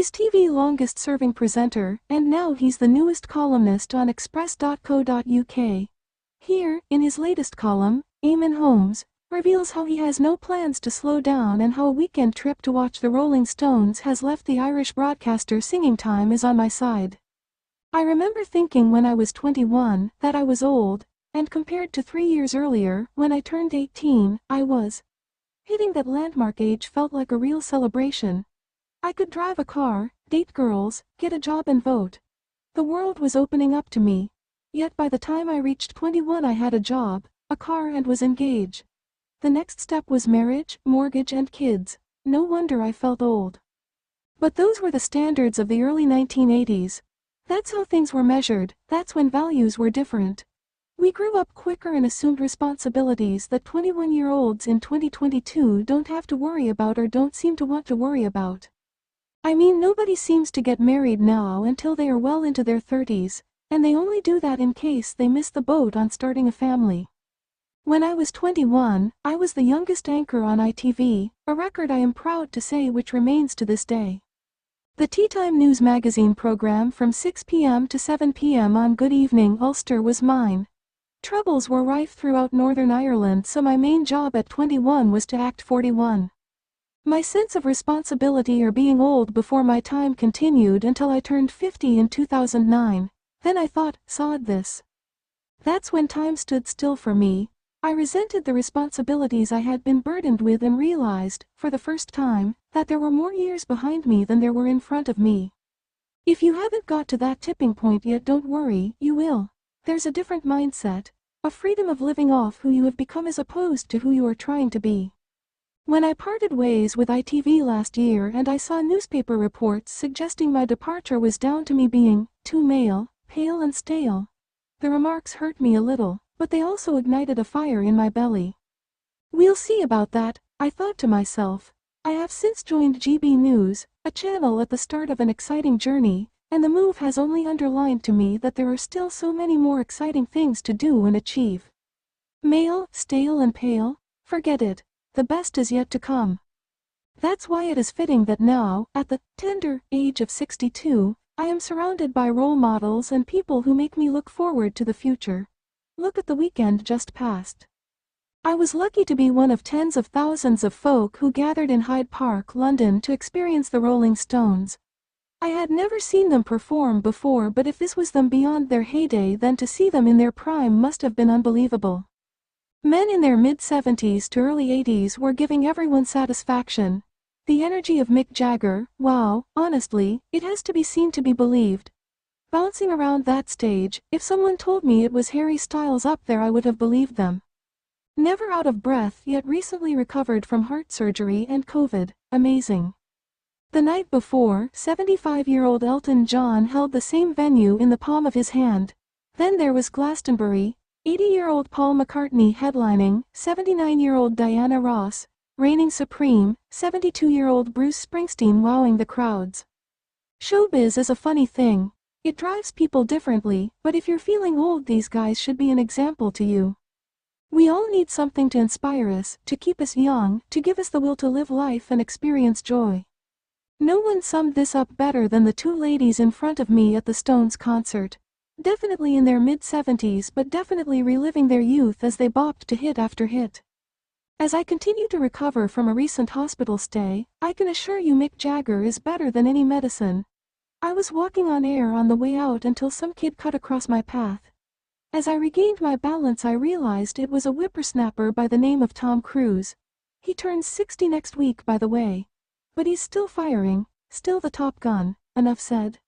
He's TV's longest-serving presenter, and now he's the newest columnist on Express.co.uk. Here, in his latest column, EAMONN Holmes reveals how he has no plans to slow down and how a weekend trip to watch the Rolling Stones has left the Irish broadcaster singing "Time Is on My Side." I remember thinking when I was 21 that I was old, and compared to 3 years earlier, when I turned 18, I was. Hitting that landmark age felt like a real celebration. I could drive a car, date girls, get a job and vote. The world was opening up to me. Yet by the time I reached 21 I had a job, a car and was engaged. The next step was marriage, mortgage and kids. No wonder I felt old. But those were the standards of the early 1980s. That's how things were measured, that's when values were different. We grew up quicker and assumed responsibilities that 21-year-olds in 2022 don't have to worry about or don't seem to want to worry about. I mean, nobody seems to get married now until they are well into their 30s, and they only do that in case they miss the boat on starting a family. When I was 21, I was the youngest anchor on ITV, a record I am proud to say which remains to this day. The Tea Time News magazine program from 6 p.m. to 7 p.m. on Good Evening Ulster was mine. Troubles were rife throughout Northern Ireland, so my main job at 21 was to act 41. My sense of responsibility or being old before my time continued until I turned 50 in 2009. Then I thought, sod this. That's when time stood still for me. I resented the responsibilities I had been burdened with and realized, for the first time, that there were more years behind me than there were in front of me. If you haven't got to that tipping point yet, don't worry, you will. There's a different mindset, a freedom of living off who you have become as opposed to who you are trying to be. When I parted ways with ITV last year and I saw newspaper reports suggesting my departure was down to me being too male, pale and stale, the remarks hurt me a little, but they also ignited a fire in my belly. We'll see about that, I thought to myself. I have since joined GB News, a channel at the start of an exciting journey, and the move has only underlined to me that there are still so many more exciting things to do and achieve. Male, stale and pale? Forget it. The best is yet to come. That's why it is fitting that now, at the tender age of 62, I am surrounded by role models and people who make me look forward to the future. Look at the weekend just past. I was lucky to be one of tens of thousands of folk who gathered in Hyde Park, London to experience the Rolling Stones. I had never seen them perform before, but if this was them beyond their heyday, then to see them in their prime must have been unbelievable. Men in their mid-70s to early 80s were giving everyone satisfaction. The energy of Mick Jagger, wow, honestly, it has to be seen to be believed. Bouncing around that stage, if someone told me it was Harry Styles up there I would have believed them. Never out of breath yet recently recovered from heart surgery and COVID, amazing. The night before, 75-year-old Elton John held the same venue in the palm of his hand. Then there was Glastonbury, 80-year-old Paul McCartney headlining, 79-year-old Diana Ross, reigning supreme, 72-year-old Bruce Springsteen wowing the crowds. Showbiz is a funny thing. It drives people differently, but if you're feeling old, these guys should be an example to you. We all need something to inspire us, to keep us young, to give us the will to live life and experience joy. No one summed this up better than the two ladies in front of me at the Stones concert. Definitely in their mid-70s, but definitely reliving their youth as they bopped to hit after hit. As I continue to recover from a recent hospital stay, I can assure you Mick Jagger is better than any medicine. I was walking on air on the way out until some kid cut across my path. As I regained my balance, I realized it was a whippersnapper by the name of Tom Cruise. He turns 60 next week, by the way. But he's still firing, still the Top Gun, enough said.